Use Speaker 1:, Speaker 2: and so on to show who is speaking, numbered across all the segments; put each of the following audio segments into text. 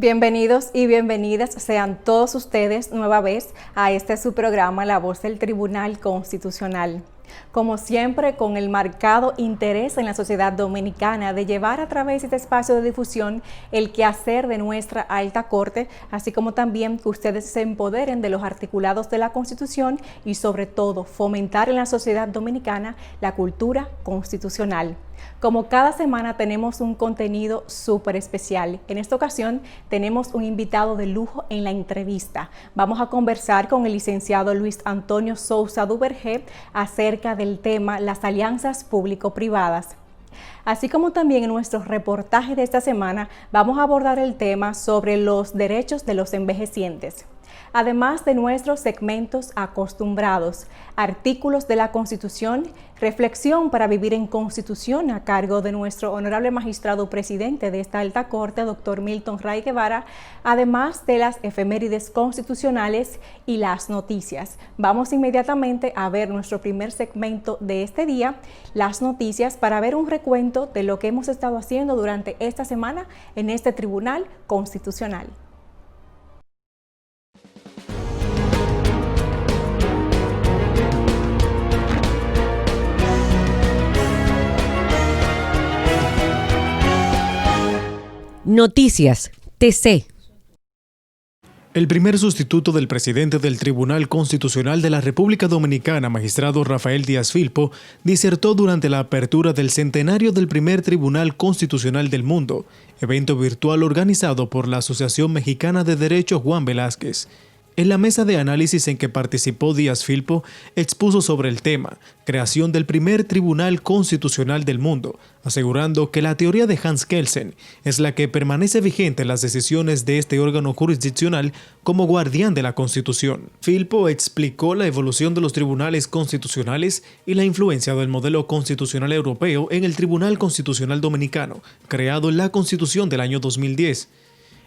Speaker 1: Bienvenidos y bienvenidas sean todos ustedes nueva vez a su programa La Voz del Tribunal Constitucional. Como siempre, con el marcado interés en la sociedad dominicana de llevar a través de este espacio de difusión el quehacer de nuestra alta corte, así como también que ustedes se empoderen de los articulados de la Constitución y sobre todo fomentar en la sociedad dominicana la cultura constitucional. Como cada semana tenemos un contenido súper especial. En esta ocasión tenemos un invitado de lujo en la entrevista. Vamos a conversar con el licenciado Luis Antonio Sousa Duvergé acerca del tema las alianzas público-privadas. Así como también en nuestro reportaje de esta semana vamos a abordar el tema sobre los derechos de los envejecientes. Además de nuestros segmentos acostumbrados, artículos de la Constitución, reflexión para vivir en Constitución a cargo de nuestro honorable magistrado presidente de esta alta corte, doctor Milton Ray Guevara, además de las efemérides constitucionales y las noticias. Vamos inmediatamente a ver nuestro primer segmento de este día, las noticias, para ver un recuento de lo que hemos estado haciendo durante esta semana en este Tribunal Constitucional.
Speaker 2: Noticias TC.
Speaker 3: El primer sustituto del presidente del Tribunal Constitucional de la República Dominicana, magistrado Rafael Díaz Filpo, disertó durante la apertura del centenario del primer Tribunal Constitucional del mundo, evento virtual organizado por la Asociación Mexicana de Derecho Juan Velázquez. En la mesa de análisis en que participó Díaz Filpo, expuso sobre el tema, creación del primer Tribunal Constitucional del mundo, asegurando que la teoría de Hans Kelsen es la que permanece vigente en las decisiones de este órgano jurisdiccional como guardián de la Constitución. Filpo explicó la evolución de los tribunales constitucionales y la influencia del modelo constitucional europeo en el Tribunal Constitucional Dominicano, creado en la Constitución del año 2010.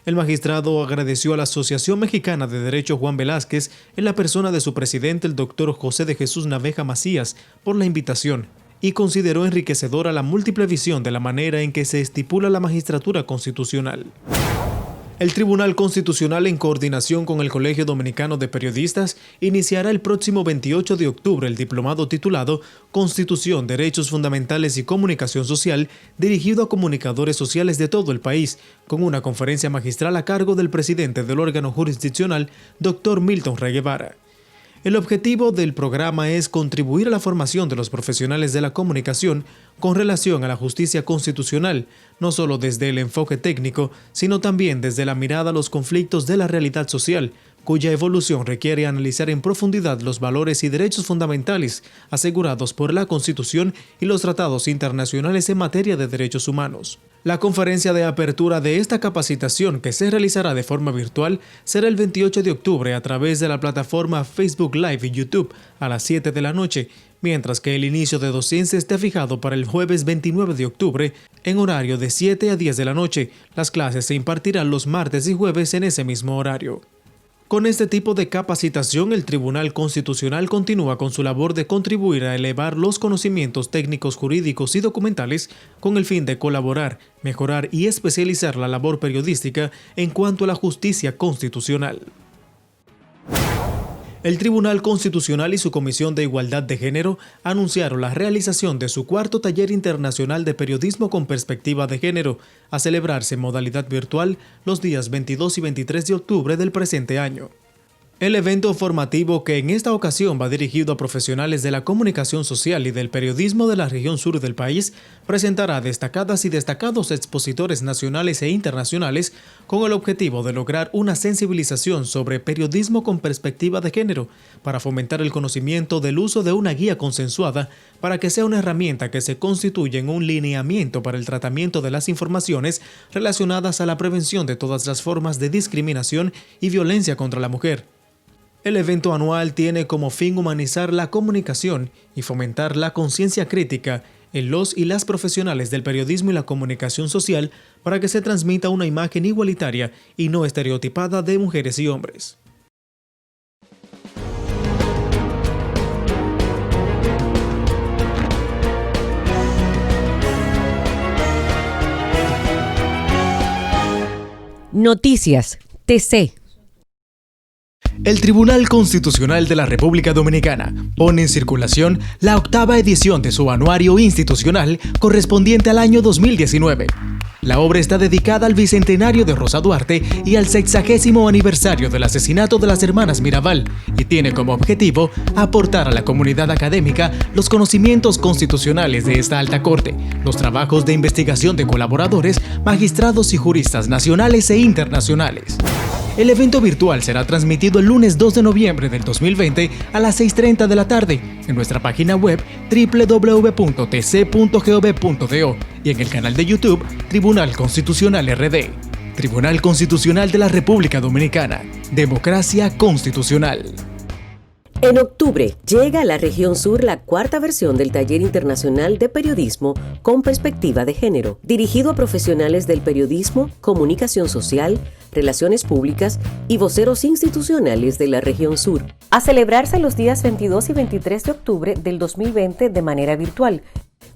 Speaker 3: El magistrado agradeció a la Asociación Mexicana de Derecho Juan Velázquez en la persona de su presidente, el doctor José de Jesús Naveja Macías, por la invitación y consideró enriquecedora la múltiple visión de la manera en que se estipula la magistratura constitucional. El Tribunal Constitucional, en coordinación con el Colegio Dominicano de Periodistas, iniciará el próximo 28 de octubre el diplomado titulado Constitución, Derechos Fundamentales y Comunicación Social, dirigido a comunicadores sociales de todo el país, con una conferencia magistral a cargo del presidente del órgano jurisdiccional, Dr. Milton Ray Guevara. El objetivo del programa es contribuir a la formación de los profesionales de la comunicación con relación a la justicia constitucional, no solo desde el enfoque técnico, sino también desde la mirada a los conflictos de la realidad social, cuya evolución requiere analizar en profundidad los valores y derechos fundamentales asegurados por la Constitución y los tratados internacionales en materia de derechos humanos. La conferencia de apertura de esta capacitación, que se realizará de forma virtual, será el 28 de octubre a través de la plataforma Facebook Live y YouTube a las 7 de la noche, mientras que el inicio de docencia está fijado para el jueves 29 de octubre en horario de 7 a 10 de la noche. Las clases se impartirán los martes y jueves en ese mismo horario. Con este tipo de capacitación, el Tribunal Constitucional continúa con su labor de contribuir a elevar los conocimientos técnicos, jurídicos y documentales con el fin de colaborar, mejorar y especializar la labor periodística en cuanto a la justicia constitucional. El Tribunal Constitucional y su Comisión de Igualdad de Género anunciaron la realización de su cuarto taller internacional de periodismo con perspectiva de género, a celebrarse en modalidad virtual los días 22 y 23 de octubre del presente año. El evento formativo, que en esta ocasión va dirigido a profesionales de la comunicación social y del periodismo de la región sur del país, presentará destacadas y destacados expositores nacionales e internacionales con el objetivo de lograr una sensibilización sobre periodismo con perspectiva de género, para fomentar el conocimiento del uso de una guía consensuada para que sea una herramienta que se constituya en un lineamiento para el tratamiento de las informaciones relacionadas a la prevención de todas las formas de discriminación y violencia contra la mujer. El evento anual tiene como fin humanizar la comunicación y fomentar la conciencia crítica en los y las profesionales del periodismo y la comunicación social para que se transmita una imagen igualitaria y no estereotipada de mujeres y hombres.
Speaker 2: Noticias TC.
Speaker 3: El Tribunal Constitucional de la República Dominicana pone en circulación la 8ª edición de su anuario institucional correspondiente al año 2019. La obra está dedicada al bicentenario de Rosa Duarte y al 60º aniversario del asesinato de las hermanas Mirabal y tiene como objetivo aportar a la comunidad académica los conocimientos constitucionales de esta alta corte, los trabajos de investigación de colaboradores, magistrados y juristas nacionales e internacionales. El evento virtual será transmitido el lunes 2 de noviembre del 2020 a las 6:30 de la tarde en nuestra página web www.tc.gov.do y en el canal de YouTube Tribunal Constitucional RD. Tribunal Constitucional de la República Dominicana. Democracia constitucional.
Speaker 2: En octubre llega a la región sur la 4ª versión del Taller Internacional de Periodismo con Perspectiva de Género, dirigido a profesionales del periodismo, comunicación social, relaciones públicas y voceros institucionales de la región sur. A celebrarse los días 22 y 23 de octubre del 2020 de manera virtual,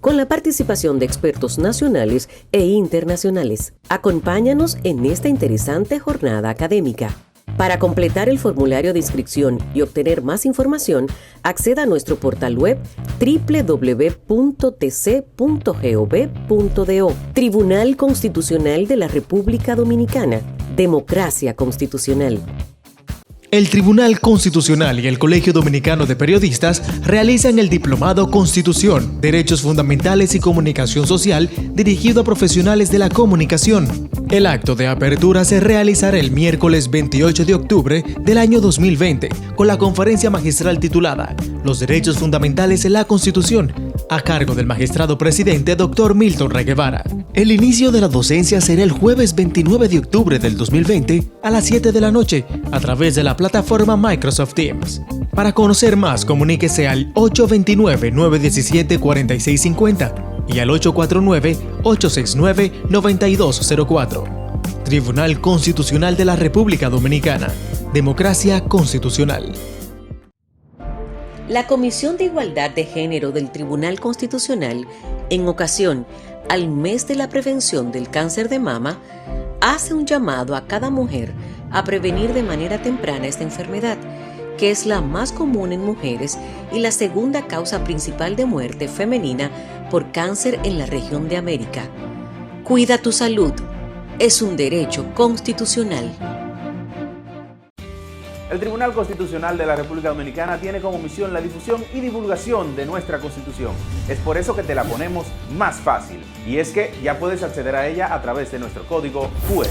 Speaker 2: con la participación de expertos nacionales e internacionales. Acompáñanos en esta interesante jornada académica. Para completar el formulario de inscripción y obtener más información, acceda a nuestro portal web www.tc.gov.do. Tribunal Constitucional de la República Dominicana. Democracia constitucional.
Speaker 3: El Tribunal Constitucional y el Colegio Dominicano de Periodistas realizan el Diplomado Constitución, Derechos Fundamentales y Comunicación Social dirigido a profesionales de la comunicación. El acto de apertura se realizará el miércoles 28 de octubre del año 2020 con la conferencia magistral titulada Los Derechos Fundamentales en la Constitución, a cargo del magistrado presidente Dr. Milton Rey Guevara. El inicio de la docencia será el jueves 29 de octubre del 2020 a las 7 de la noche a través de la plataforma Microsoft Teams. Para conocer más, comuníquese al 829-917-4650 y al 849-869-9204. Tribunal Constitucional de la República Dominicana. Democracia constitucional.
Speaker 2: La Comisión de Igualdad de Género del Tribunal Constitucional, en ocasión al mes de la prevención del cáncer de mama, hace un llamado a cada mujer a prevenir de manera temprana esta enfermedad, que es la más común en mujeres y la segunda causa principal de muerte femenina por cáncer en la región de América. Cuida tu salud. Es un derecho constitucional.
Speaker 4: El Tribunal Constitucional de la República Dominicana tiene como misión la difusión y divulgación de nuestra Constitución. Es por eso que te la ponemos más fácil. Y es que ya puedes acceder a ella a través de nuestro código QR.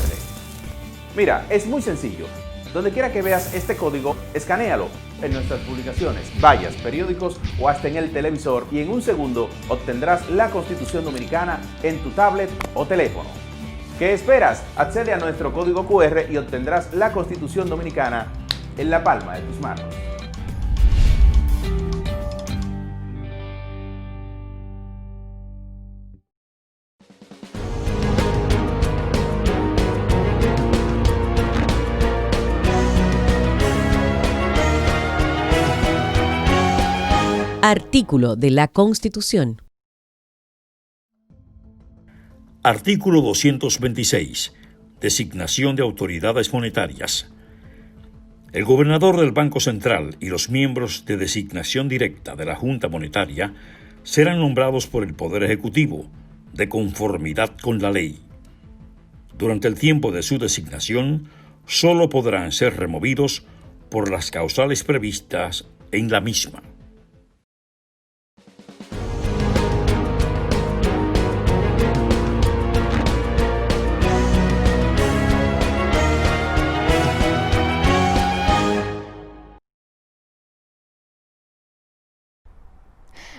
Speaker 4: Mira, es muy sencillo. Donde quiera que veas este código, escanéalo en nuestras publicaciones, vallas, periódicos o hasta en el televisor y en un segundo obtendrás la Constitución Dominicana en tu tablet o teléfono. ¿Qué esperas? Accede a nuestro código QR y obtendrás la Constitución Dominicana en la palma de tus manos.
Speaker 2: Artículo de la Constitución.
Speaker 5: Artículo 226. Designación de autoridades monetarias. El gobernador del Banco Central y los miembros de designación directa de la Junta Monetaria serán nombrados por el Poder Ejecutivo, de conformidad con la ley. Durante el tiempo de su designación, solo podrán ser removidos por las causales previstas en la misma.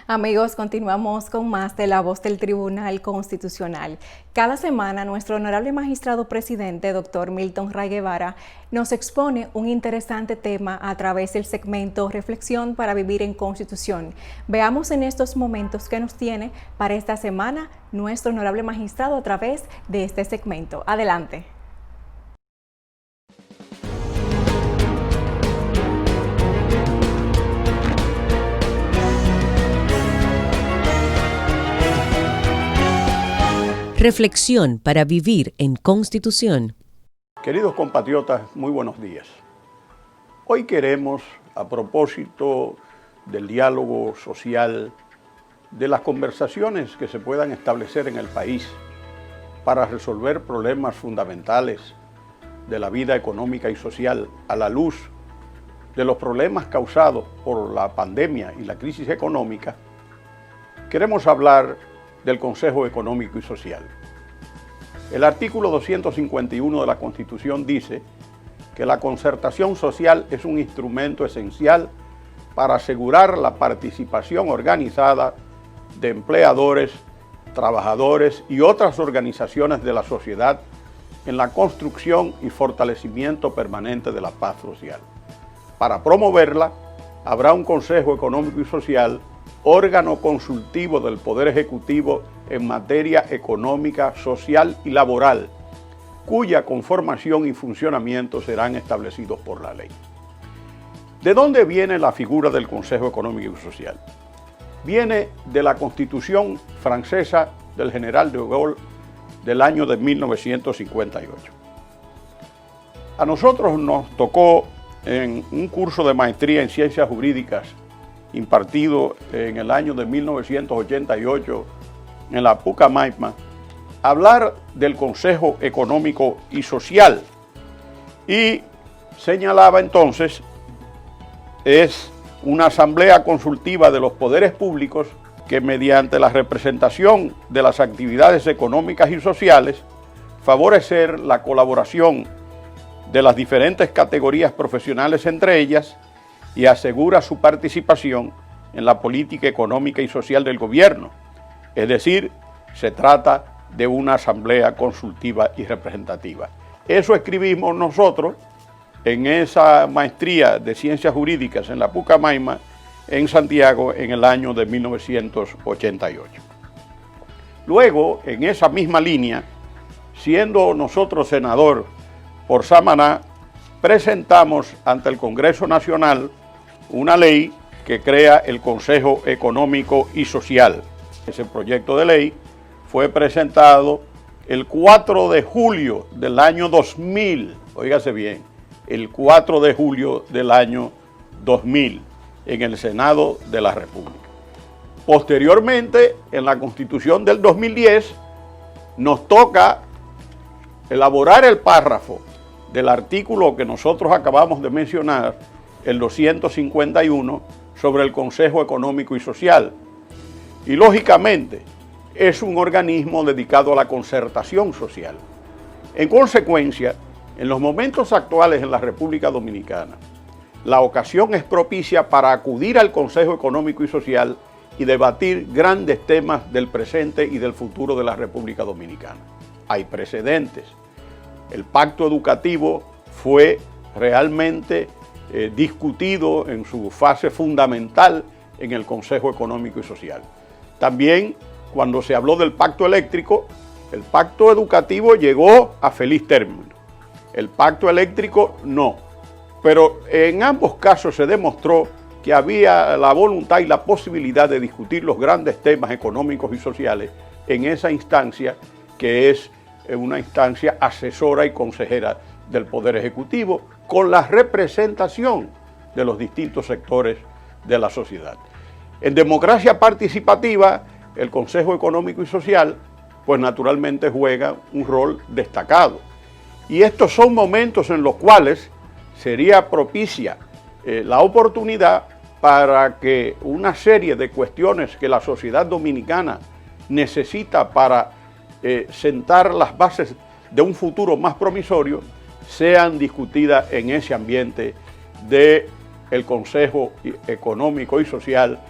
Speaker 1: Amigos, continuamos con más de La Voz del Tribunal Constitucional. Cada semana, nuestro honorable magistrado presidente, doctor Milton Ray Guevara, nos expone un interesante tema a través del segmento Reflexión para Vivir en Constitución. Veamos en estos momentos qué nos tiene para esta semana nuestro honorable magistrado a través de este segmento. Adelante.
Speaker 2: Reflexión para vivir en Constitución.
Speaker 6: Queridos compatriotas, muy buenos días. Hoy queremos, a propósito del diálogo social, de las conversaciones que se puedan establecer en el país para resolver problemas fundamentales de la vida económica y social a la luz de los problemas causados por la pandemia y la crisis económica, queremos hablar del Consejo Económico y Social. El artículo 251 de la Constitución dice que la concertación social es un instrumento esencial para asegurar la participación organizada de empleadores, trabajadores y otras organizaciones de la sociedad en la construcción y fortalecimiento permanente de la paz social. Para promoverla, habrá un Consejo Económico y Social, órgano consultivo del Poder Ejecutivo en materia económica, social y laboral, cuya conformación y funcionamiento serán establecidos por la ley. ¿De dónde viene la figura del Consejo Económico y Social? Viene de la Constitución francesa del general de Gaulle del año de 1958. A nosotros nos tocó en un curso de maestría en Ciencias Jurídicas impartido en el año de 1988 en la Pucamaima, hablar del Consejo Económico y Social, y señalaba entonces es una asamblea consultiva de los poderes públicos que mediante la representación de las actividades económicas y sociales favorecer la colaboración de las diferentes categorías profesionales entre ellas y asegura su participación en la política económica y social del gobierno. Es decir, se trata de una asamblea consultiva y representativa. Eso escribimos nosotros en esa maestría de Ciencias Jurídicas en la Pucamaima, en Santiago, en el año de 1988. Luego, en esa misma línea, siendo nosotros senador por Samaná, presentamos ante el Congreso Nacional una ley que crea el Consejo Económico y Social. Ese proyecto de ley fue presentado el 4 de julio del año 2000, óigase bien, el 4 de julio del año 2000 en el Senado de la República. Posteriormente, en la Constitución del 2010, nos toca elaborar el párrafo del artículo que nosotros acabamos de mencionar, el 251, sobre el Consejo Económico y Social. Y lógicamente, es un organismo dedicado a la concertación social. En consecuencia, en los momentos actuales en la República Dominicana, la ocasión es propicia para acudir al Consejo Económico y Social y debatir grandes temas del presente y del futuro de la República Dominicana. Hay precedentes. El pacto educativo fue realmente discutido en su fase fundamental en el Consejo Económico y Social. También, cuando se habló del pacto eléctrico, el pacto educativo llegó a feliz término. El pacto eléctrico no. Pero en ambos casos se demostró que había la voluntad y la posibilidad de discutir los grandes temas económicos y sociales en esa instancia que es una instancia asesora y consejera del Poder Ejecutivo, con la representación de los distintos sectores de la sociedad. En democracia participativa, el Consejo Económico y Social, pues naturalmente juega un rol destacado. Y estos son momentos en los cuales sería propicia la oportunidad para que una serie de cuestiones que la sociedad dominicana necesita para sentar las bases de un futuro más promisorio sean discutidas en ese ambiente del Consejo Económico y Social,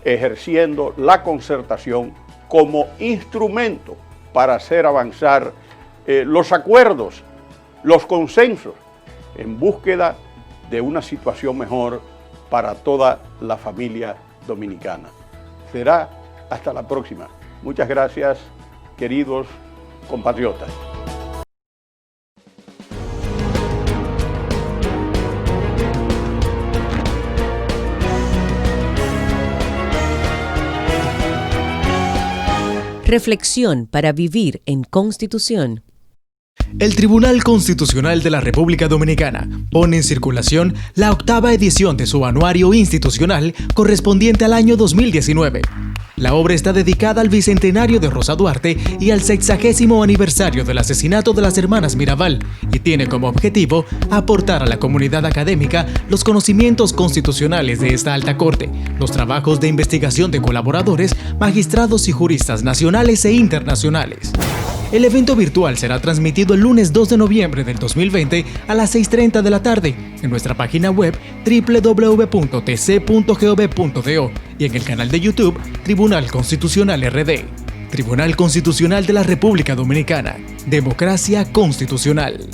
Speaker 6: ejerciendo la concertación como instrumento para hacer avanzar los acuerdos, los consensos, en búsqueda de una situación mejor para toda la familia dominicana. Será hasta la próxima. Muchas gracias, queridos compatriotas.
Speaker 2: Reflexión para vivir en Constitución.
Speaker 3: El Tribunal Constitucional de la República Dominicana pone en circulación la 8ª edición de su anuario institucional correspondiente al año 2019. La obra está dedicada al bicentenario de Rosa Duarte y al 60º aniversario del asesinato de las hermanas Mirabal y tiene como objetivo aportar a la comunidad académica los conocimientos constitucionales de esta alta corte, los trabajos de investigación de colaboradores, magistrados y juristas nacionales e internacionales. El evento virtual será transmitido el lunes 2 de noviembre del 2020 a las 6:30 de la tarde en nuestra página web www.tc.gov.do y en el canal de YouTube Tribunal Constitucional RD. Tribunal Constitucional de la República Dominicana. Democracia constitucional.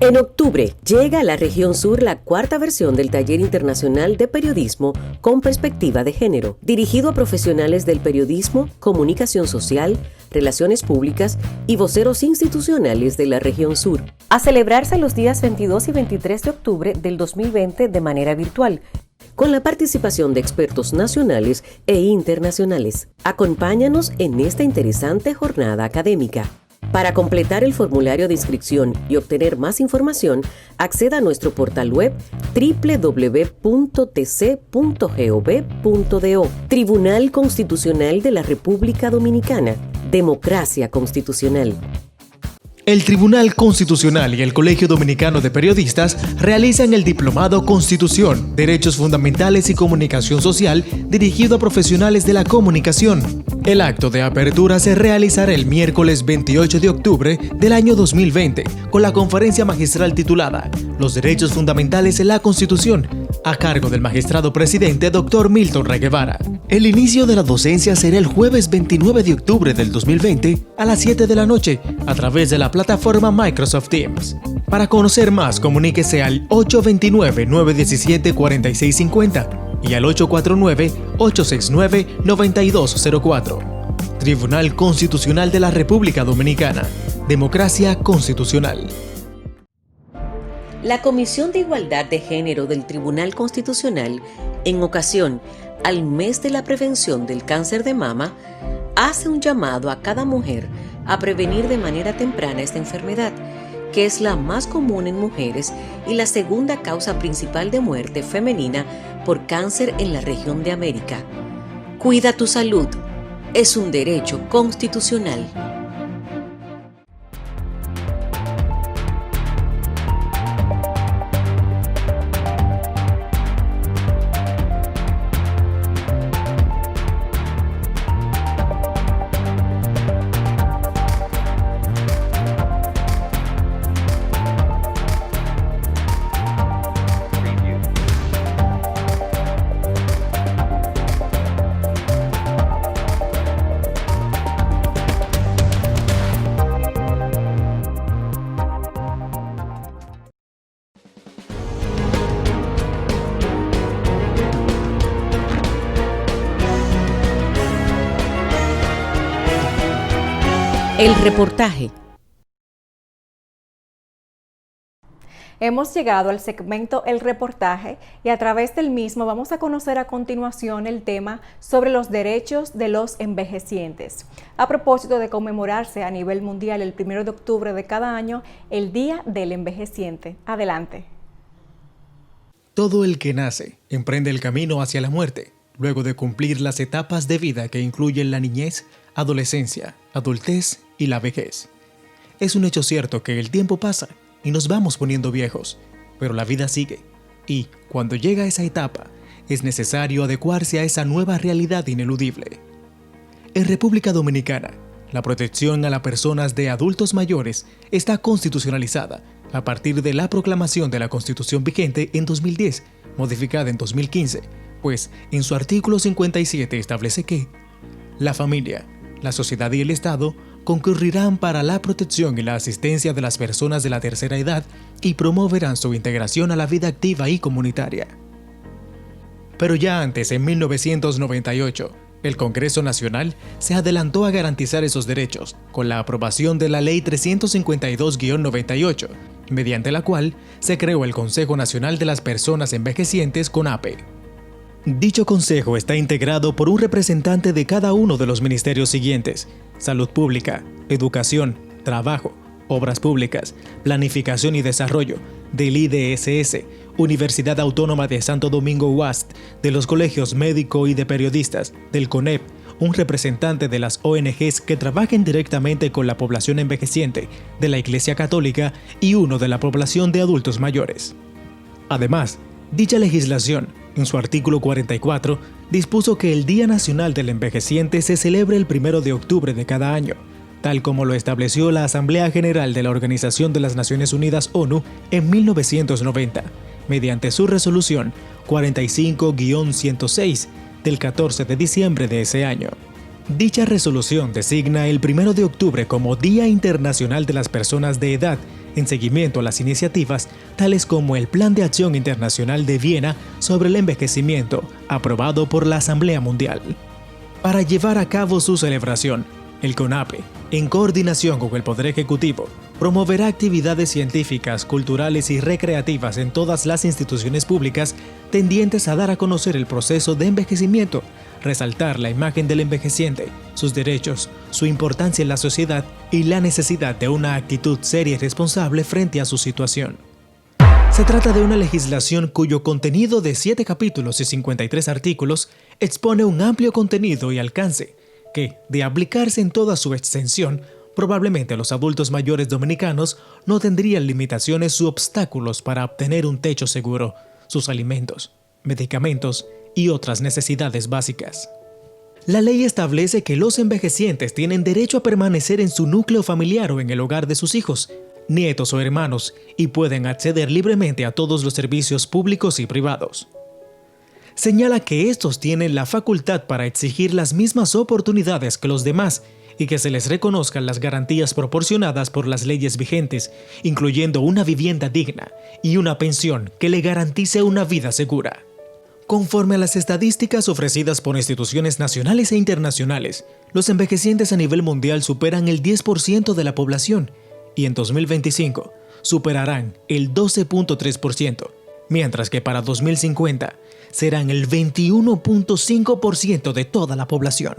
Speaker 2: En octubre llega a la región sur la 4ª versión del Taller Internacional de Periodismo con Perspectiva de Género, dirigido a profesionales del periodismo, comunicación social, relaciones públicas y voceros institucionales de la región sur. A celebrarse los días 22 y 23 de octubre del 2020 de manera virtual, con la participación de expertos nacionales e internacionales. Acompáñanos en esta interesante jornada académica. Para completar el formulario de inscripción y obtener más información, acceda a nuestro portal web www.tc.gov.do. Tribunal Constitucional de la República Dominicana. Democracia constitucional.
Speaker 3: El Tribunal Constitucional y el Colegio Dominicano de Periodistas realizan el Diplomado Constitución, Derechos Fundamentales y Comunicación Social dirigido a profesionales de la comunicación. El acto de apertura se realizará el miércoles 28 de octubre del año 2020 con la conferencia magistral titulada Los Derechos Fundamentales en la Constitución, a cargo del magistrado presidente Dr. Milton Rey Guevara. El inicio de la docencia será el jueves 29 de octubre del 2020 a las 7 de la noche a través de la plataforma Microsoft Teams. Para conocer más, comuníquese al 829-917-4650 y al 849-869-9204. Tribunal Constitucional de la República Dominicana. Democracia constitucional.
Speaker 2: La Comisión de Igualdad de Género del Tribunal Constitucional, en ocasión al mes de la prevención del cáncer de mama, hace un llamado a cada mujer a prevenir de manera temprana esta enfermedad, que es la más común en mujeres y la segunda causa principal de muerte femenina por cáncer en la región de América. Cuida tu salud. Es un derecho constitucional. El reportaje.
Speaker 1: Hemos llegado al segmento El Reportaje y a través del mismo vamos a conocer a continuación el tema sobre los derechos de los envejecientes. A propósito de conmemorarse a nivel mundial el 1 de octubre de cada año, el Día del Envejeciente. Adelante.
Speaker 3: Todo el que nace emprende el camino hacia la muerte, luego de cumplir las etapas de vida que incluyen la niñez, adolescencia, adultez y la vejez. Es un hecho cierto que el tiempo pasa y nos vamos poniendo viejos, pero la vida sigue. Y, cuando llega esa etapa, es necesario adecuarse a esa nueva realidad ineludible. En República Dominicana, la protección a las personas de adultos mayores está constitucionalizada a partir de la proclamación de la Constitución vigente en 2010, modificada en 2015, pues en su artículo 57 establece que la familia, la sociedad y el Estado concurrirán para la protección y la asistencia de las personas de la tercera edad y promoverán su integración a la vida activa y comunitaria. Pero ya antes, en 1998, el Congreso Nacional se adelantó a garantizar esos derechos con la aprobación de la Ley 352-98, mediante la cual se creó el Consejo Nacional de las Personas Envejecientes, CONAPE. Dicho consejo está integrado por un representante de cada uno de los ministerios siguientes: Salud Pública, Educación, Trabajo, Obras Públicas, Planificación y Desarrollo, del IDSS, Universidad Autónoma de Santo Domingo UAST, de los colegios médico y de periodistas, del CONEP, un representante de las ONGs que trabajen directamente con la población envejeciente, de la Iglesia Católica y uno de la población de adultos mayores. Además, dicha legislación, en su artículo 44, dispuso que el Día Nacional del Envejeciente se celebre el 1 de octubre de cada año, tal como lo estableció la Asamblea General de la Organización de las Naciones Unidas ONU en 1990, mediante su resolución 45-106 del 14 de diciembre de ese año. Dicha resolución designa el 1 de octubre como Día Internacional de las Personas de Edad, en seguimiento a las iniciativas tales como el Plan de Acción Internacional de Viena sobre el envejecimiento, aprobado por la Asamblea Mundial. Para llevar a cabo su celebración, el CONAPE, en coordinación con el Poder Ejecutivo, promoverá actividades científicas, culturales y recreativas en todas las instituciones públicas tendientes a dar a conocer el proceso de envejecimiento, resaltar la imagen del envejeciente, sus derechos, su importancia en la sociedad y la necesidad de una actitud seria y responsable frente a su situación. Se trata de una legislación cuyo contenido de 7 capítulos y 53 artículos expone un amplio contenido y alcance que, de aplicarse en toda su extensión, probablemente los adultos mayores dominicanos no tendrían limitaciones u obstáculos para obtener un techo seguro, sus alimentos, medicamentos y otras necesidades básicas. La ley establece que los envejecientes tienen derecho a permanecer en su núcleo familiar o en el hogar de sus hijos, nietos o hermanos y pueden acceder libremente a todos los servicios públicos y privados. Señala que estos tienen la facultad para exigir las mismas oportunidades que los demás y que se les reconozcan las garantías proporcionadas por las leyes vigentes, incluyendo una vivienda digna y una pensión que le garantice una vida segura. Conforme a las estadísticas ofrecidas por instituciones nacionales e internacionales, los envejecientes a nivel mundial superan el 10% de la población y en 2025 superarán el 12.3%, mientras que para 2050 serán el 21.5% de toda la población.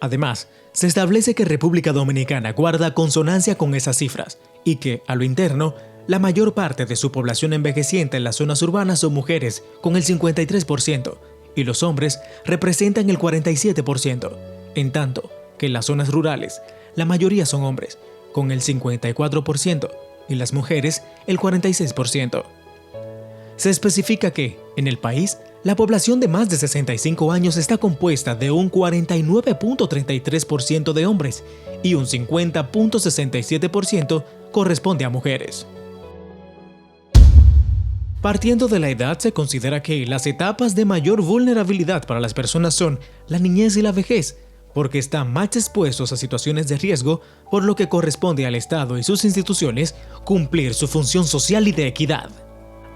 Speaker 3: Además, se establece que República Dominicana guarda consonancia con esas cifras y que, a lo interno, la mayor parte de su población envejeciente en las zonas urbanas son mujeres, con el 53%, y los hombres representan el 47%, en tanto que en las zonas rurales, la mayoría son hombres, con el 54%, y las mujeres el 46%. Se especifica que, en el país, la población de más de 65 años está compuesta de un 49.33% de hombres y un 50.67% corresponde a mujeres. Partiendo de la edad, se considera que las etapas de mayor vulnerabilidad para las personas son la niñez y la vejez, porque están más expuestos a situaciones de riesgo, por lo que corresponde al Estado y sus instituciones cumplir su función social y de equidad.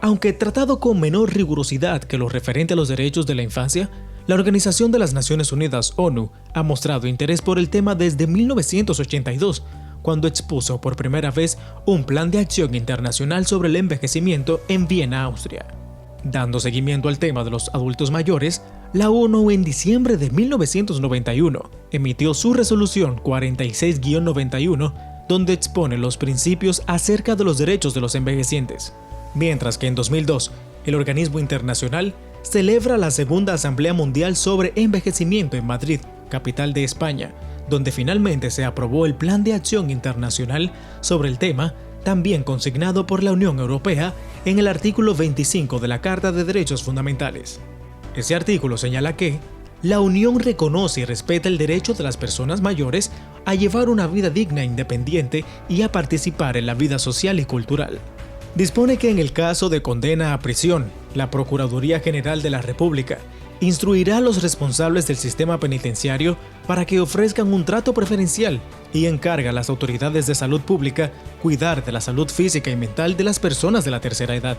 Speaker 3: Aunque tratado con menor rigurosidad que lo referente a los derechos de la infancia, la Organización de las Naciones Unidas, ONU, ha mostrado interés por el tema desde 1982, cuando expuso por primera vez un plan de acción internacional sobre el envejecimiento en Viena, Austria. Dando seguimiento al tema de los adultos mayores, la ONU en diciembre de 1991 emitió su resolución 46-91, donde expone los principios acerca de los derechos de los envejecientes. Mientras que en 2002, el organismo internacional celebra la segunda Asamblea Mundial sobre Envejecimiento en Madrid, capital de España, donde finalmente se aprobó el Plan de Acción Internacional sobre el tema, también consignado por la Unión Europea en el artículo 25 de la Carta de Derechos Fundamentales. Ese artículo señala que la Unión reconoce y respeta el derecho de las personas mayores a llevar una vida digna e independiente y a participar en la vida social y cultural. Dispone que en el caso de condena a prisión, la Procuraduría General de la República instruirá a los responsables del sistema penitenciario para que ofrezcan un trato preferencial y encarga a las autoridades de salud pública cuidar de la salud física y mental de las personas de la tercera edad.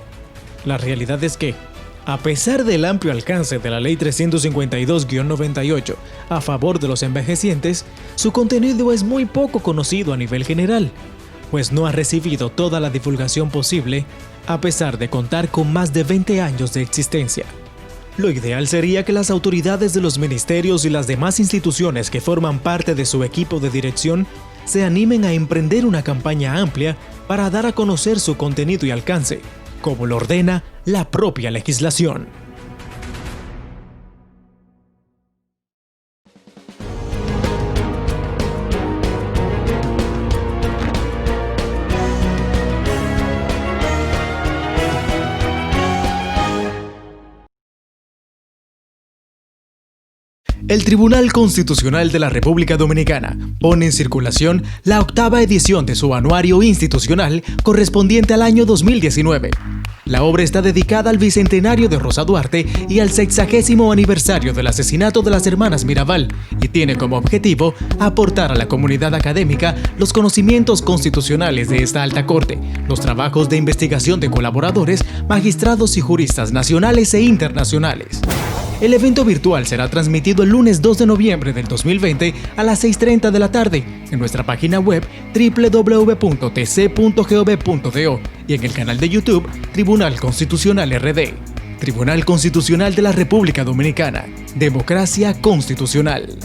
Speaker 3: La realidad es que, a pesar del amplio alcance de la Ley 352-98 a favor de los envejecientes, su contenido es muy poco conocido a nivel general, pues no ha recibido toda la divulgación posible a pesar de contar con más de 20 años de existencia. Lo ideal sería que las autoridades de los ministerios y las demás instituciones que forman parte de su equipo de dirección se animen a emprender una campaña amplia para dar a conocer su contenido y alcance, como lo ordena la propia legislación. El Tribunal Constitucional de la República Dominicana pone en circulación la 8ª edición de su anuario institucional correspondiente al año 2019. La obra está dedicada al bicentenario de Rosa Duarte y al 60º aniversario del asesinato de las hermanas Mirabal y tiene como objetivo aportar a la comunidad académica los conocimientos constitucionales de esta alta corte, los trabajos de investigación de colaboradores, magistrados y juristas nacionales e internacionales. El evento virtual será transmitido el lunes 2 de noviembre del 2020 a las 6:30 de la tarde en nuestra página web www.tc.gov.do y en el canal de YouTube Tribunal Constitucional RD. Tribunal Constitucional de la República Dominicana. Democracia constitucional.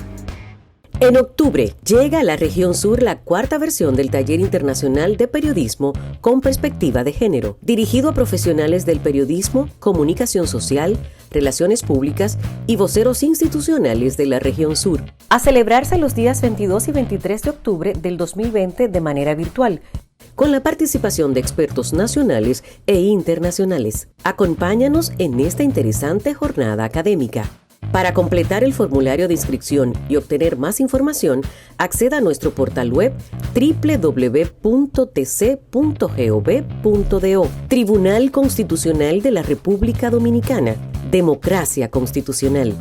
Speaker 2: En octubre llega a la región sur la 4ª versión del Taller Internacional de Periodismo con Perspectiva de Género, dirigido a profesionales del periodismo, comunicación social, relaciones públicas y voceros institucionales de la región sur. A celebrarse los días 22 y 23 de octubre del 2020 de manera virtual, con la participación de expertos nacionales e internacionales. Acompáñanos en esta interesante jornada académica. Para completar el formulario de inscripción y obtener más información, acceda a nuestro portal web www.tc.gov.do. Tribunal Constitucional de la República Dominicana. Democracia constitucional.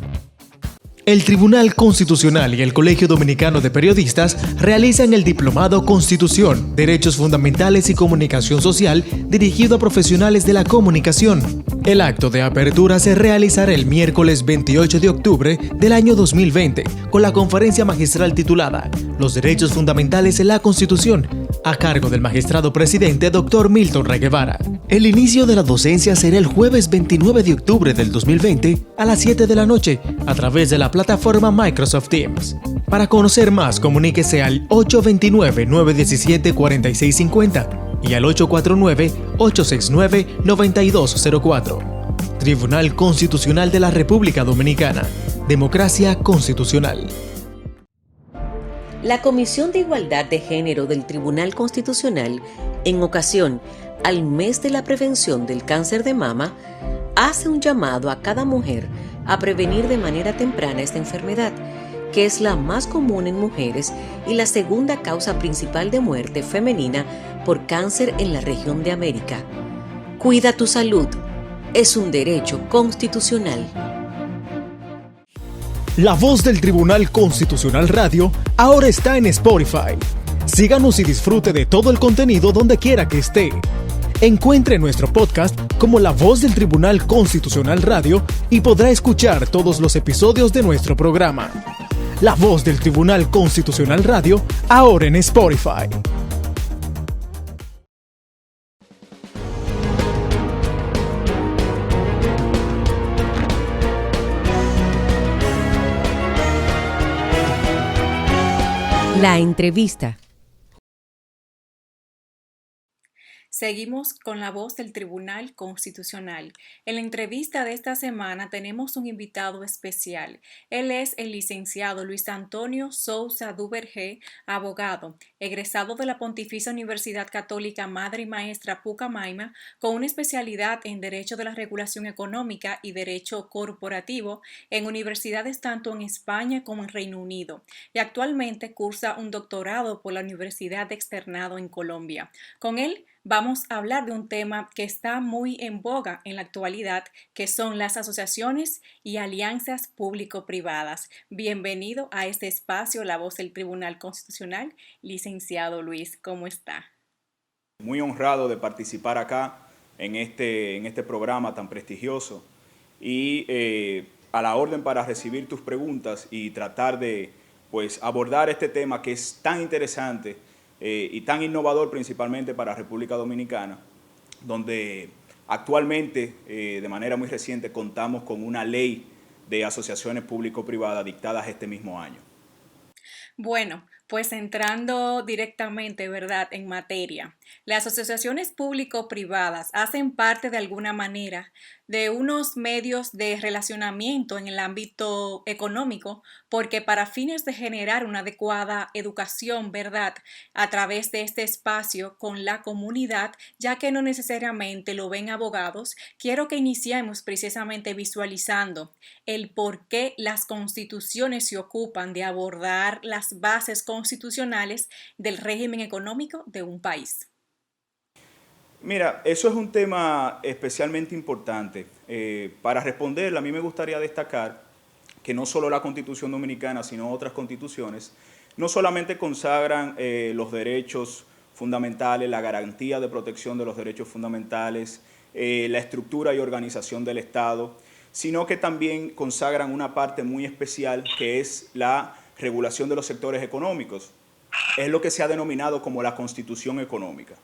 Speaker 3: El Tribunal Constitucional y el Colegio Dominicano de Periodistas realizan el Diplomado Constitución, Derechos Fundamentales y Comunicación Social dirigido a profesionales de la comunicación. El acto de apertura se realizará el miércoles 28 de octubre del año 2020 con la conferencia magistral titulada Los Derechos Fundamentales en la Constitución, a cargo del magistrado presidente Dr. Milton Rey Guevara. El inicio de la docencia será el jueves 29 de octubre del 2020 a las 7 de la noche a través de la plataforma Microsoft Teams. Para conocer más, comuníquese al 829-917-4650 y al 849-869-9204. Tribunal Constitucional de la República Dominicana. Democracia constitucional.
Speaker 2: La Comisión de Igualdad de Género del Tribunal Constitucional, en ocasión al mes de la prevención del cáncer de mama, hace un llamado a cada mujer a prevenir de manera temprana esta enfermedad, que es la más común en mujeres y la segunda causa principal de muerte femenina por cáncer en la región de América. Cuida tu salud. Es un derecho constitucional.
Speaker 3: La voz del Tribunal Constitucional Radio ahora está en Spotify. Síganos y disfrute de todo el contenido donde quiera que esté. Encuentre nuestro podcast como La Voz del Tribunal Constitucional Radio y podrá escuchar todos los episodios de nuestro programa. La Voz del Tribunal Constitucional Radio, ahora en Spotify.
Speaker 2: La entrevista.
Speaker 1: Seguimos con la voz del Tribunal Constitucional. En la entrevista de esta semana tenemos un invitado especial. Él es el licenciado Luis Antonio Sousa Duvergé, abogado, egresado de la Pontificia Universidad Católica Madre y Maestra Pucamaima, con una especialidad en Derecho de la Regulación Económica y Derecho Corporativo en universidades tanto en España como en Reino Unido, y actualmente cursa un doctorado por la Universidad de Externado en Colombia. Con él vamos a hablar de un tema que está muy en boga en la actualidad, que son las asociaciones y alianzas público-privadas. Bienvenido a este espacio, La Voz del Tribunal Constitucional, licenciado Luis, ¿cómo está?
Speaker 7: Muy honrado de participar acá en este programa tan prestigioso y a la orden para recibir tus preguntas y tratar de abordar este tema que es tan interesante y tan innovador principalmente para República Dominicana, donde actualmente, de manera muy reciente, contamos con una ley de asociaciones público-privadas dictadas este mismo año.
Speaker 1: Bueno, pues entrando directamente, ¿verdad?, en materia, las asociaciones público-privadas hacen parte de alguna manera de unos medios de relacionamiento en el ámbito económico, porque para fines de generar una adecuada educación, ¿verdad?, a través de este espacio con la comunidad, ya que no necesariamente lo ven abogados, quiero que iniciemos precisamente visualizando el por qué las constituciones se ocupan de abordar las bases constitucionales del régimen económico de un país.
Speaker 7: Mira, eso es un tema especialmente importante. Para responder, a mí me gustaría destacar que no solo la Constitución Dominicana, sino otras constituciones, no solamente consagran los derechos fundamentales, la garantía de protección de los derechos fundamentales, la estructura y organización del Estado, sino que también consagran una parte muy especial que es la regulación de los sectores económicos. Es lo que se ha denominado como la Constitución Económica.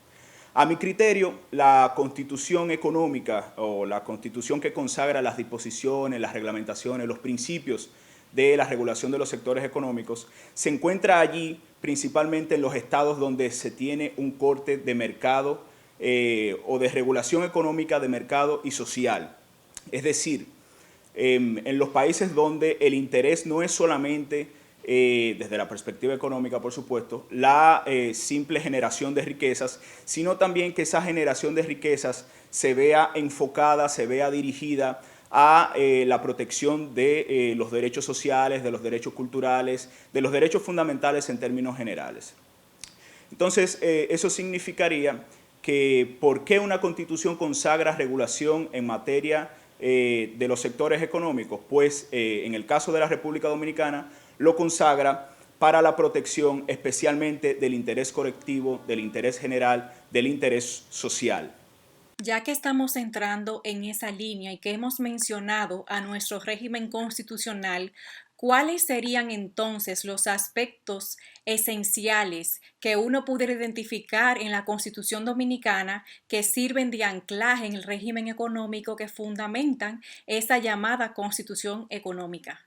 Speaker 7: A mi criterio, la Constitución Económica o la Constitución que consagra las disposiciones, las reglamentaciones, los principios de la regulación de los sectores económicos, se encuentra allí principalmente en los estados donde se tiene un corte de mercado o de regulación económica de mercado y social. Es decir, en los países donde el interés no es solamente desde la perspectiva económica, por supuesto, la simple generación de riquezas, sino también que esa generación de riquezas se vea enfocada, se vea dirigida a la protección de los derechos sociales, de los derechos culturales, de los derechos fundamentales en términos generales. Entonces, eso significaría que ¿por qué una constitución consagra regulación en materia de los sectores económicos? Pues en el caso de la República Dominicana, lo consagra para la protección especialmente del interés colectivo, del interés general, del interés social.
Speaker 1: Ya que estamos entrando en esa línea y que hemos mencionado a nuestro régimen constitucional, ¿cuáles serían entonces los aspectos esenciales que uno pudiera identificar en la Constitución Dominicana que sirven de anclaje en el régimen económico que fundamentan esa llamada Constitución Económica?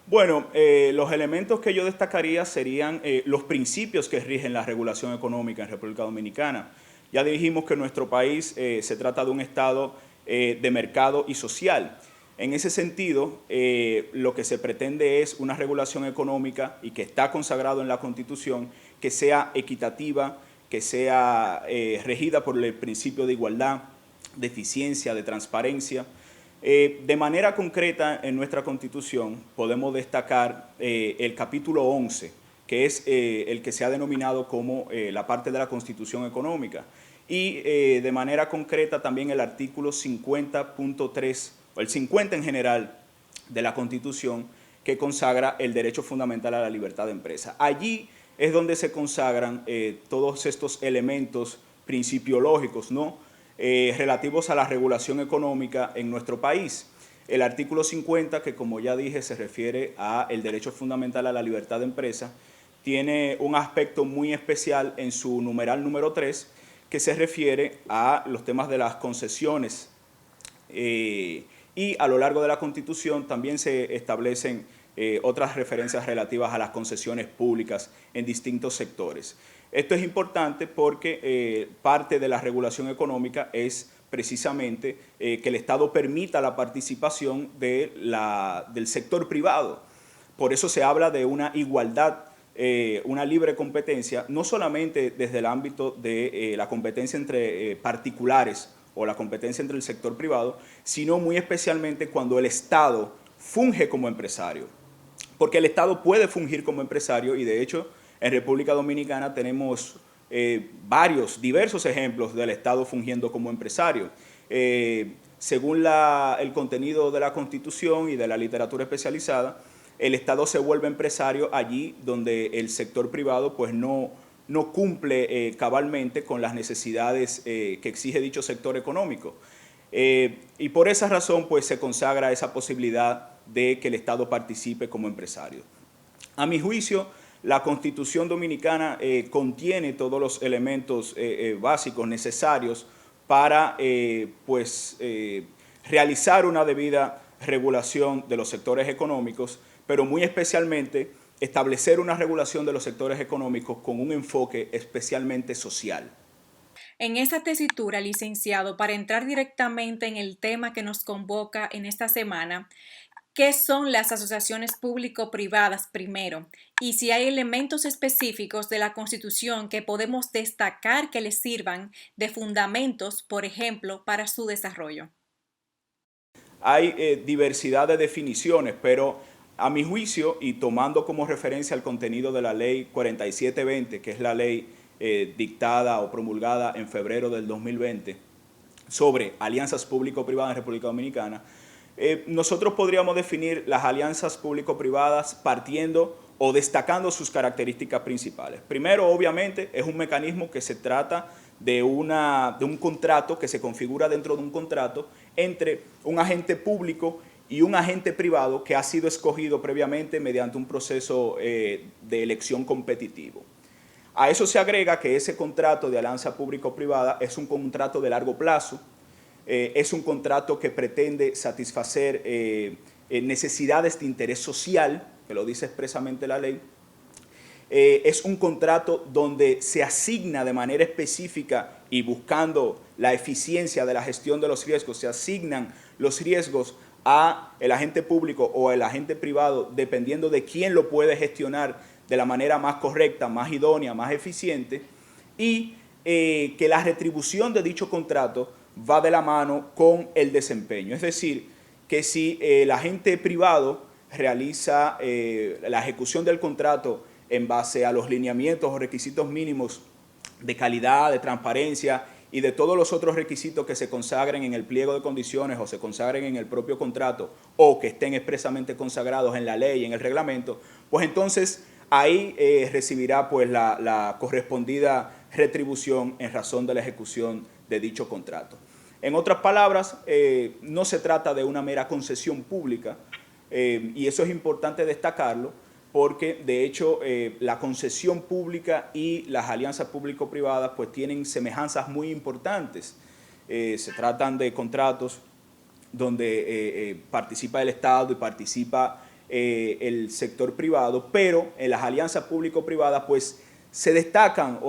Speaker 7: Bueno, los elementos que yo destacaría serían los principios que rigen la regulación económica en República Dominicana. Ya dijimos que nuestro país se trata de un estado de mercado y social. En ese sentido, lo que se pretende es una regulación económica y que está consagrado en la Constitución, que sea equitativa, que sea regida por el principio de igualdad, de eficiencia, de transparencia. De manera concreta, en nuestra Constitución podemos destacar el capítulo 11, que es el que se ha denominado como la parte de la Constitución Económica. Y de manera concreta también el artículo 50.3, o el 50 en general de la Constitución, que consagra el derecho fundamental a la libertad de empresa. Allí es donde se consagran todos estos elementos principiológicos, ¿no?, relativos a la regulación económica en nuestro país. El artículo 50, que como ya dije se refiere al derecho fundamental a la libertad de empresa, tiene un aspecto muy especial en su numeral número 3, que se refiere a los temas de las concesiones. Y a lo largo de la Constitución también se establecen otras referencias relativas a las concesiones públicas en distintos sectores. Esto es importante porque parte de la regulación económica es precisamente que el Estado permita la participación del sector privado. Por eso se habla de una igualdad, una libre competencia, no solamente desde el ámbito de la competencia entre particulares o la competencia entre el sector privado, sino muy especialmente cuando el Estado funge como empresario. Porque el Estado puede fungir como empresario y de hecho en República Dominicana tenemos diversos ejemplos del Estado fungiendo como empresario. Según el contenido de la Constitución y de la literatura especializada, el Estado se vuelve empresario allí donde el sector privado pues no cumple cabalmente con las necesidades que exige dicho sector económico. Y por esa razón pues se consagra esa posibilidad de que el Estado participe como empresario. A mi juicio, la Constitución Dominicana contiene todos los elementos básicos necesarios para realizar una debida regulación de los sectores económicos, pero muy especialmente establecer una regulación de los sectores económicos con un enfoque especialmente social.
Speaker 1: En esa tesitura, licenciado, para entrar directamente en el tema que nos convoca en esta semana, ¿qué son las asociaciones público-privadas primero? Y si hay elementos específicos de la Constitución que podemos destacar que les sirvan de fundamentos, por ejemplo, para su desarrollo.
Speaker 7: Hay diversidad de definiciones, pero a mi juicio, y tomando como referencia el contenido de la Ley 4720, que es la ley dictada o promulgada en febrero del 2020 sobre alianzas público-privadas en República Dominicana, nosotros podríamos definir las alianzas público-privadas partiendo o destacando sus características principales. Primero, obviamente, es un mecanismo que se trata de un contrato, que se configura dentro de un contrato entre un agente público y un agente privado que ha sido escogido previamente mediante un proceso de elección competitivo. A eso se agrega que ese contrato de alianza público-privada es un contrato de largo plazo, es un contrato que pretende satisfacer necesidades de interés social, que lo dice expresamente la ley. Es un contrato donde se asigna de manera específica y buscando la eficiencia de la gestión de los riesgos, se asignan los riesgos a el agente público o el agente privado, dependiendo de quién lo puede gestionar de la manera más correcta, más idónea, más eficiente, y que la retribución de dicho contrato va de la mano con el desempeño. Es decir, que si el agente privado realiza la ejecución del contrato en base a los lineamientos o requisitos mínimos de calidad, de transparencia y de todos los otros requisitos que se consagren en el pliego de condiciones o se consagren en el propio contrato o que estén expresamente consagrados en la ley, en el reglamento, pues entonces ahí recibirá pues la correspondida retribución en razón de la ejecución de dicho contrato. En otras palabras, no se trata de una mera concesión pública y eso es importante destacarlo porque de hecho la concesión pública y las alianzas público-privadas pues tienen semejanzas muy importantes. Se tratan de contratos donde participa el Estado y participa el sector privado, pero en las alianzas público-privadas pues se destacan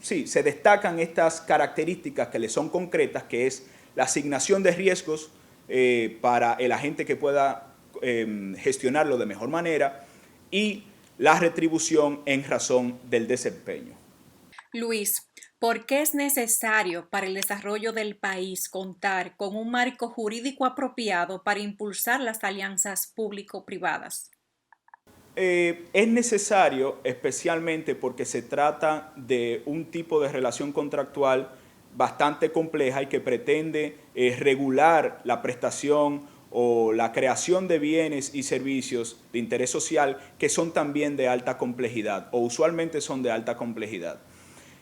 Speaker 7: se destacan estas características que le son concretas, que es la asignación de riesgos para el agente que pueda gestionarlo de mejor manera y la retribución en razón del desempeño.
Speaker 1: Luis, ¿por qué es necesario para el desarrollo del país contar con un marco jurídico apropiado para impulsar las alianzas público-privadas?
Speaker 7: Es necesario especialmente porque se trata de un tipo de relación contractual bastante compleja y que pretende regular la prestación o la creación de bienes y servicios de interés social que son también de alta complejidad o usualmente son de alta complejidad.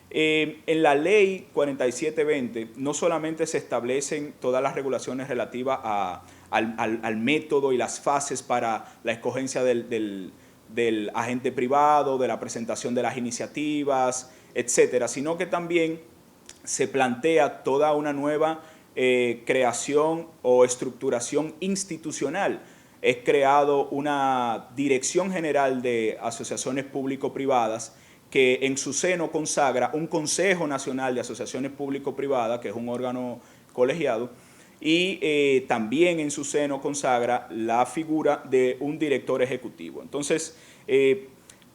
Speaker 7: En la ley 4720 no solamente se establecen todas las regulaciones relativas al método y las fases para la escogencia del agente privado, de la presentación de las iniciativas, etcétera, sino que también se plantea toda una nueva creación o estructuración institucional. Es creado una Dirección General de Asociaciones Público-Privadas que en su seno consagra un Consejo Nacional de Asociaciones Público-Privadas, que es un órgano colegiado, y también en su seno consagra la figura de un director ejecutivo. Entonces,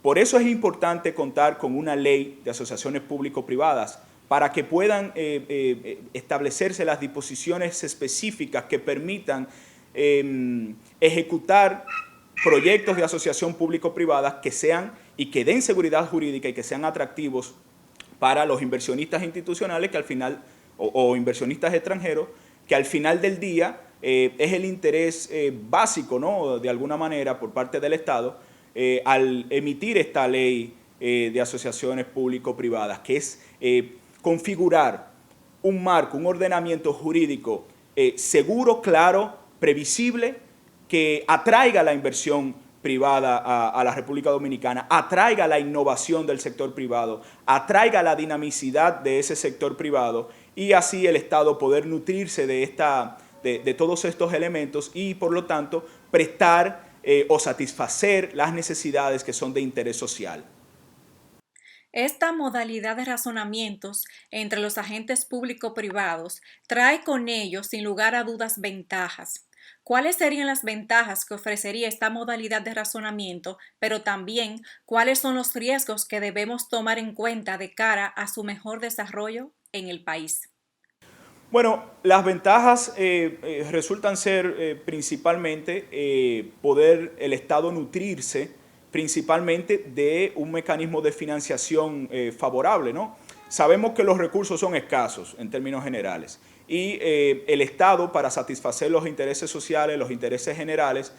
Speaker 7: por eso es importante contar con una ley de asociaciones público-privadas para que puedan establecerse las disposiciones específicas que permitan ejecutar proyectos de asociación público-privada que sean y que den seguridad jurídica y que sean atractivos para los inversionistas institucionales que al final, o inversionistas extranjeros, que al final del día es el interés básico, ¿no?, de alguna manera por parte del Estado al emitir esta ley de asociaciones público-privadas, que es configurar un marco, un ordenamiento jurídico seguro, claro, previsible, que atraiga la inversión privada a la República Dominicana, atraiga la innovación del sector privado, atraiga la dinamicidad de ese sector privado y así el Estado poder nutrirse de todos estos elementos y, por lo tanto, prestar o satisfacer las necesidades que son de interés social.
Speaker 1: Esta modalidad de razonamientos entre los agentes público-privados trae con ello, sin lugar a dudas, ventajas. ¿Cuáles serían las ventajas que ofrecería esta modalidad de razonamiento, pero también cuáles son los riesgos que debemos tomar en cuenta de cara a su mejor desarrollo en el país?
Speaker 7: Bueno, las ventajas resultan ser principalmente poder el Estado nutrirse principalmente de un mecanismo de financiación favorable, ¿no? Sabemos que los recursos son escasos en términos generales y el Estado, para satisfacer los intereses sociales, los intereses generales,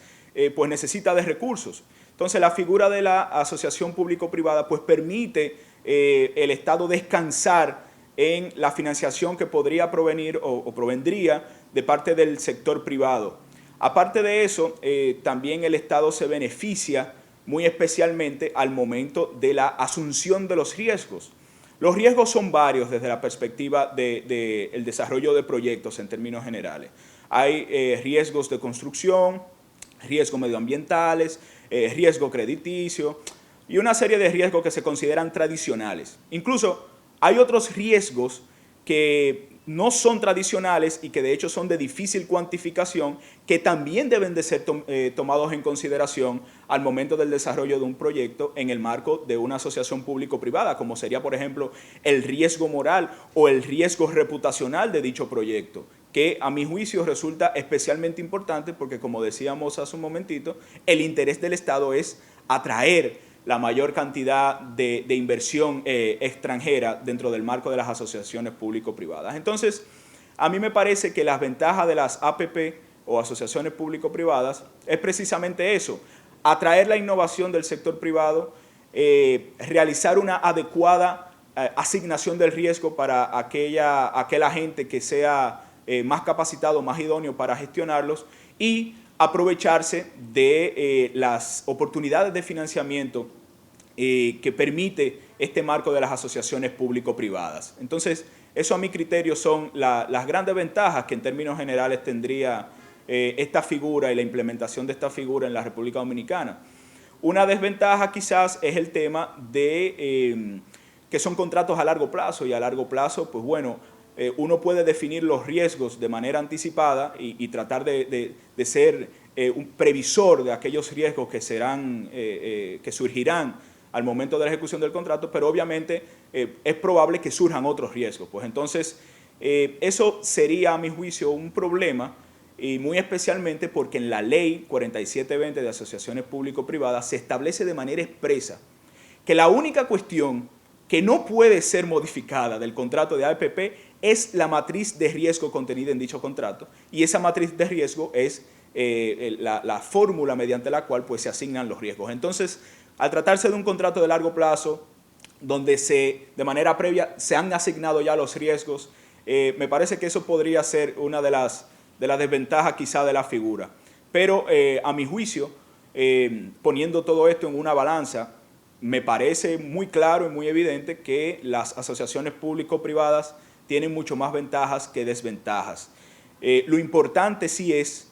Speaker 7: pues necesita de recursos. Entonces la figura de la asociación público-privada pues permite el Estado descansar en la financiación que podría provenir o provendría de parte del sector privado. Aparte de eso, también el Estado se beneficia muy especialmente al momento de la asunción de los riesgos. Los riesgos son varios desde la perspectiva del desarrollo de proyectos en términos generales. Hay riesgos de construcción, riesgos medioambientales, riesgo crediticio y una serie de riesgos que se consideran tradicionales. Incluso hay otros riesgos que no son tradicionales y que de hecho son de difícil cuantificación, que también deben de ser tomados en consideración al momento del desarrollo de un proyecto en el marco de una asociación público-privada, como sería, por ejemplo, el riesgo moral o el riesgo reputacional de dicho proyecto, que a mi juicio resulta especialmente importante porque, como decíamos hace un momentito, el interés del Estado es atraer la mayor cantidad de inversión extranjera dentro del marco de las asociaciones público-privadas. Entonces, a mí me parece que las ventajas de las APP o asociaciones público-privadas es precisamente eso, atraer la innovación del sector privado, realizar una adecuada asignación del riesgo para aquel agente que sea más capacitado, más idóneo para gestionarlos y aprovecharse de las oportunidades de financiamiento que permite este marco de las asociaciones público-privadas. Entonces, eso a mi criterio son las grandes ventajas que en términos generales tendría esta figura y la implementación de esta figura en la República Dominicana. Una desventaja quizás es el tema de que son contratos a largo plazo y a largo plazo, pues bueno, uno puede definir los riesgos de manera anticipada y tratar de ser un previsor de aquellos riesgos que surgirán al momento de la ejecución del contrato, pero obviamente es probable que surjan otros riesgos. Pues entonces, eso sería, a mi juicio, un problema, y muy especialmente porque en la ley 4720 de asociaciones público-privadas se establece de manera expresa que la única cuestión que no puede ser modificada del contrato de APP es la matriz de riesgo contenida en dicho contrato, y esa matriz de riesgo es la fórmula mediante la cual pues, se asignan los riesgos. Entonces, al tratarse de un contrato de largo plazo, donde de manera previa se han asignado ya los riesgos, me parece que eso podría ser una de las desventajas quizá de la figura. Pero a mi juicio, poniendo todo esto en una balanza, me parece muy claro y muy evidente que las asociaciones público-privadas tienen mucho más ventajas que desventajas. Lo importante sí es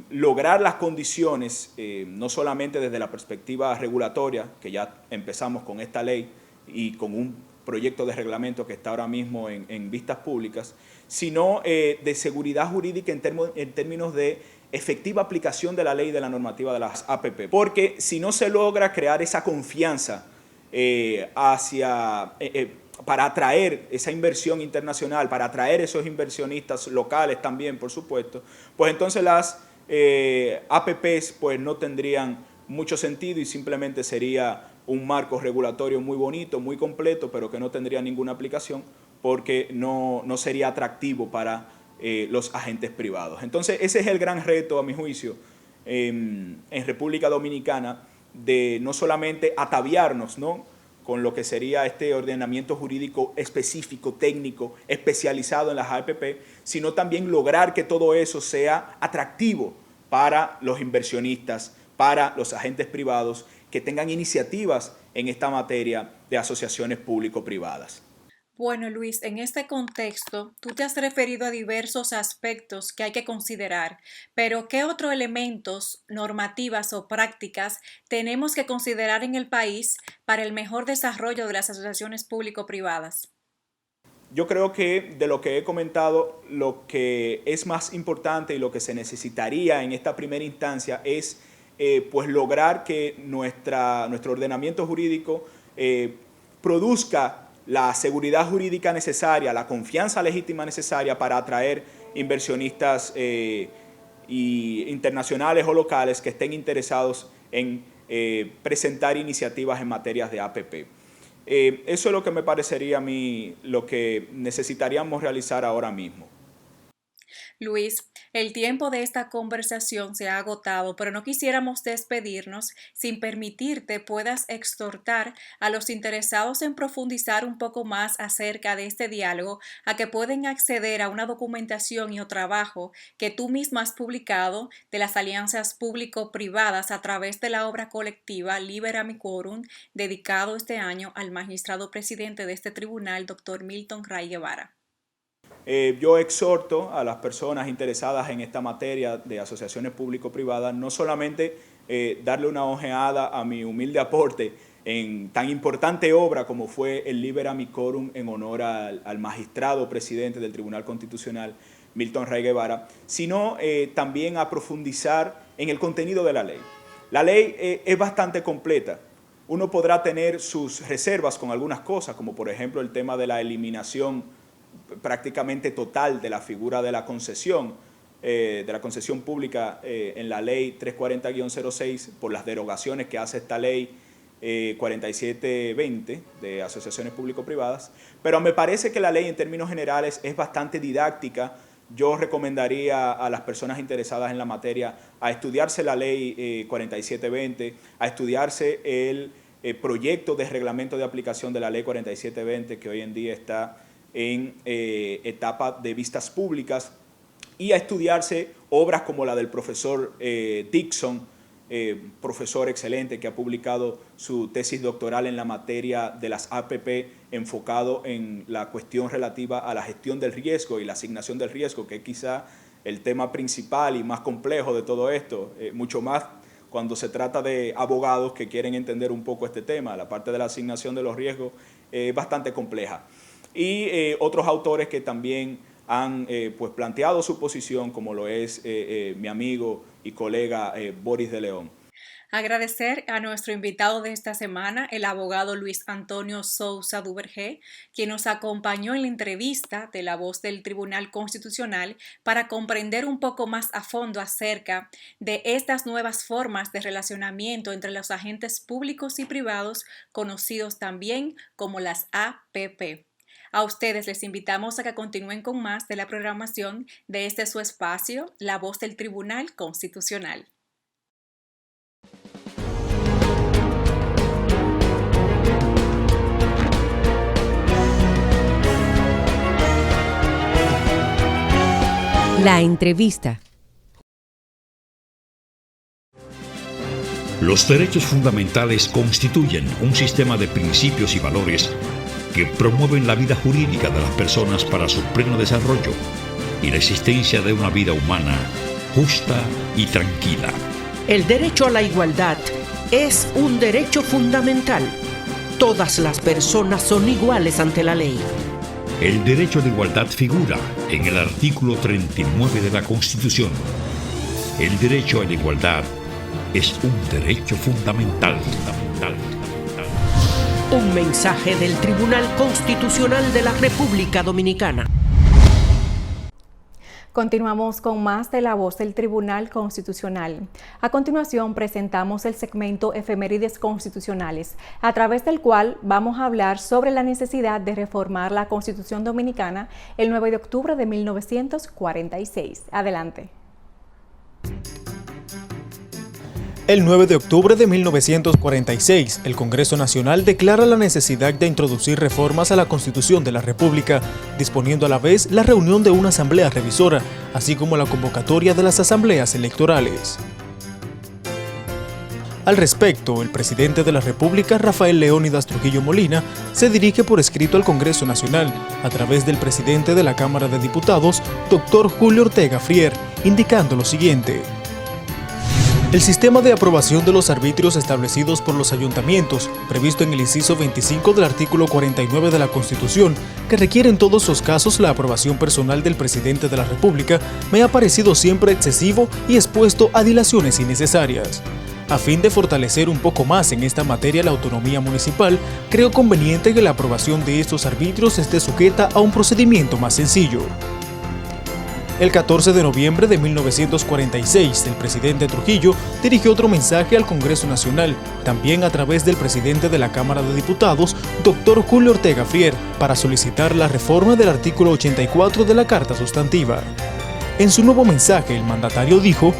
Speaker 7: lograr las condiciones, no solamente desde la perspectiva regulatoria, que ya empezamos con esta ley y con un proyecto de reglamento que está ahora mismo en vistas públicas, sino de seguridad jurídica en términos de efectiva aplicación de la ley y de la normativa de las APP. Porque si no se logra crear esa confianza para atraer esa inversión internacional, para atraer esos inversionistas locales también, por supuesto, pues entonces las APPs pues no tendrían mucho sentido y simplemente sería un marco regulatorio muy bonito, muy completo, pero que no tendría ninguna aplicación porque no sería atractivo para los agentes privados. Entonces ese es el gran reto, a mi juicio, en República Dominicana, de no solamente ataviarnos, ¿no?, con lo que sería este ordenamiento jurídico específico, técnico, especializado en las APP, sino también lograr que todo eso sea atractivo para los inversionistas, para los agentes privados que tengan iniciativas en esta materia de asociaciones público-privadas.
Speaker 1: Bueno, Luis, en este contexto, tú te has referido a diversos aspectos que hay que considerar, pero ¿qué otros elementos, normativas o prácticas tenemos que considerar en el país para el mejor desarrollo de las asociaciones público-privadas?
Speaker 7: Yo creo que de lo que he comentado, lo que es más importante y lo que se necesitaría en esta primera instancia es pues lograr que nuestro ordenamiento jurídico produzca la seguridad jurídica necesaria, la confianza legítima necesaria para atraer inversionistas internacionales o locales que estén interesados en presentar iniciativas en materias de APP. Eso es lo que me parecería a mí lo que necesitaríamos realizar ahora mismo.
Speaker 1: Luis, el tiempo de esta conversación se ha agotado, pero no quisiéramos despedirnos sin permitirte puedas exhortar a los interesados en profundizar un poco más acerca de este diálogo a que pueden acceder a una documentación y o trabajo que tú misma has publicado de las alianzas público-privadas a través de la obra colectiva Liber Amicorum, dedicado este año al magistrado presidente de este tribunal, Dr. Milton Ray Guevara.
Speaker 7: Yo exhorto a las personas interesadas en esta materia de asociaciones público-privadas no solamente darle una ojeada a mi humilde aporte en tan importante obra como fue el Liber Amicorum en honor al magistrado presidente del Tribunal Constitucional, Milton Ray Guevara, sino también a profundizar en el contenido de la ley. La ley es bastante completa. Uno podrá tener sus reservas con algunas cosas, como por ejemplo el tema de la eliminación prácticamente total de la figura de la concesión pública en la ley 340-06 por las derogaciones que hace esta ley 4720 de asociaciones público-privadas, pero me parece que la ley en términos generales es bastante didáctica. Yo recomendaría a las personas interesadas en la materia a estudiarse la ley 4720, a estudiarse el proyecto de reglamento de aplicación de la ley 4720 que hoy en día está en etapa de vistas públicas y a estudiarse obras como la del profesor Dixon, profesor excelente que ha publicado su tesis doctoral en la materia de las APP enfocado en la cuestión relativa a la gestión del riesgo y la asignación del riesgo, que es quizá el tema principal y más complejo de todo esto, mucho más cuando se trata de abogados que quieren entender un poco este tema. La parte de la asignación de los riesgos es bastante compleja. Y otros autores que también han pues planteado su posición, como lo es mi amigo y colega Boris de León.
Speaker 1: Agradecer a nuestro invitado de esta semana, el abogado Luis Antonio Sousa Duvergé, quien nos acompañó en la entrevista de La Voz del Tribunal Constitucional para comprender un poco más a fondo acerca de estas nuevas formas de relacionamiento entre los agentes públicos y privados, conocidos también como las APP. A ustedes les invitamos a que continúen con más de la programación de este su espacio, La Voz del Tribunal Constitucional.
Speaker 2: La entrevista.
Speaker 5: Los derechos fundamentales constituyen un sistema de principios y valores que promueven la vida jurídica de las personas para su pleno desarrollo y la existencia de una vida humana justa y tranquila.
Speaker 8: El derecho a la igualdad es un derecho fundamental. Todas las personas son iguales ante la ley.
Speaker 5: El derecho a la igualdad figura en el artículo 39 de la Constitución. El derecho a la igualdad es un derecho fundamental.
Speaker 8: Un mensaje del Tribunal Constitucional de la República Dominicana.
Speaker 1: Continuamos con más de La Voz del Tribunal Constitucional. A continuación presentamos el segmento Efemérides Constitucionales, a través del cual vamos a hablar sobre la necesidad de reformar la Constitución Dominicana el 9 de octubre de 1946. Adelante.
Speaker 3: El 9 de octubre de 1946, el Congreso Nacional declara la necesidad de introducir reformas a la Constitución de la República, disponiendo a la vez la reunión de una asamblea revisora, así como la convocatoria de las asambleas electorales. Al respecto, el presidente de la República, Rafael Leónidas Trujillo Molina, se dirige por escrito al Congreso Nacional, a través del presidente de la Cámara de Diputados, Dr. Julio Ortega Frier, indicando lo siguiente. El sistema de aprobación de los arbitrios establecidos por los ayuntamientos, previsto en el inciso 25 del artículo 49 de la Constitución, que requiere en todos los casos la aprobación personal del presidente de la República, me ha parecido siempre excesivo y expuesto a dilaciones innecesarias. A fin de fortalecer un poco más en esta materia la autonomía municipal, creo conveniente que la aprobación de estos arbitrios esté sujeta a un procedimiento más sencillo. El 14 de noviembre de 1946, el presidente Trujillo dirigió otro mensaje al Congreso Nacional, también a través del presidente de la Cámara de Diputados, Dr. Julio Ortega Frier, para solicitar la reforma del artículo 84 de la Carta Sustantiva. En su nuevo mensaje, el mandatario dijo: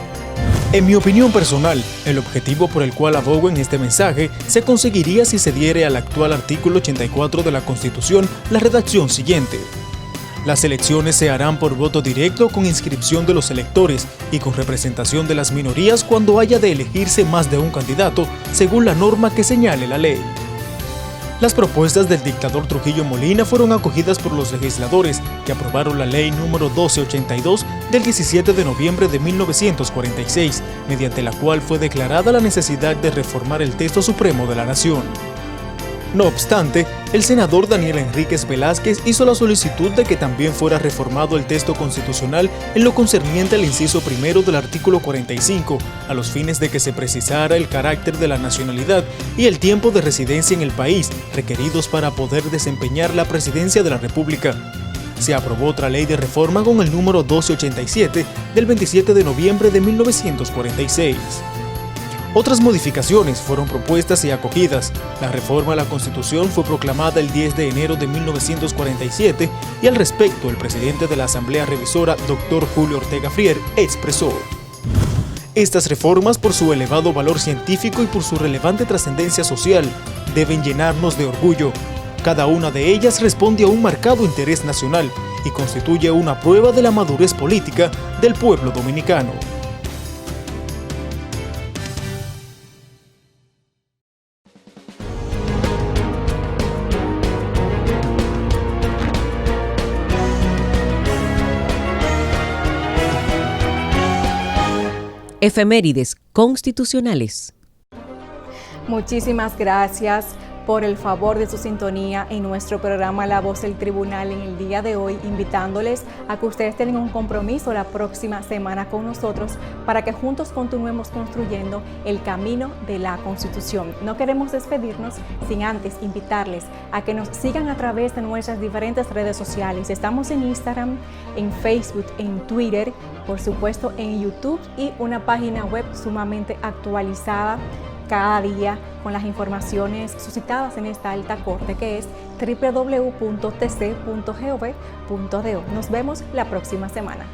Speaker 3: en mi opinión personal, el objetivo por el cual abogo en este mensaje se conseguiría si se diere al actual artículo 84 de la Constitución la redacción siguiente. Las elecciones se harán por voto directo con inscripción de los electores y con representación de las minorías cuando haya de elegirse más de un candidato, según la norma que señale la ley. Las propuestas del dictador Trujillo Molina fueron acogidas por los legisladores, que aprobaron la ley número 1282 del 17 de noviembre de 1946, mediante la cual fue declarada la necesidad de reformar el texto supremo de la nación. No obstante, el senador Daniel Enríquez Velázquez hizo la solicitud de que también fuera reformado el texto constitucional en lo concerniente al inciso primero del artículo 45, a los fines de que se precisara el carácter de la nacionalidad y el tiempo de residencia en el país requeridos para poder desempeñar la presidencia de la República. Se aprobó otra ley de reforma con el número 1287 del 27 de noviembre de 1946. Otras modificaciones fueron propuestas y acogidas. La reforma a la Constitución fue proclamada el 10 de enero de 1947 y al respecto el presidente de la Asamblea Revisora, Dr. Julio Ortega Frier, expresó: estas reformas, por su elevado valor científico y por su relevante trascendencia social, deben llenarnos de orgullo. Cada una de ellas responde a un marcado interés nacional y constituye una prueba de la madurez política del pueblo dominicano.
Speaker 2: Efemérides constitucionales.
Speaker 1: Muchísimas gracias por el favor de su sintonía en nuestro programa La Voz del Tribunal en el día de hoy, invitándoles a que ustedes tengan un compromiso la próxima semana con nosotros para que juntos continuemos construyendo el camino de la Constitución. No queremos despedirnos sin antes invitarles a que nos sigan a través de nuestras diferentes redes sociales. Estamos en Instagram, en Facebook, en Twitter, por supuesto en YouTube y una página web sumamente actualizada cada día con las informaciones suscitadas en esta alta corte, que es www.tc.gov.do. Nos vemos la próxima semana.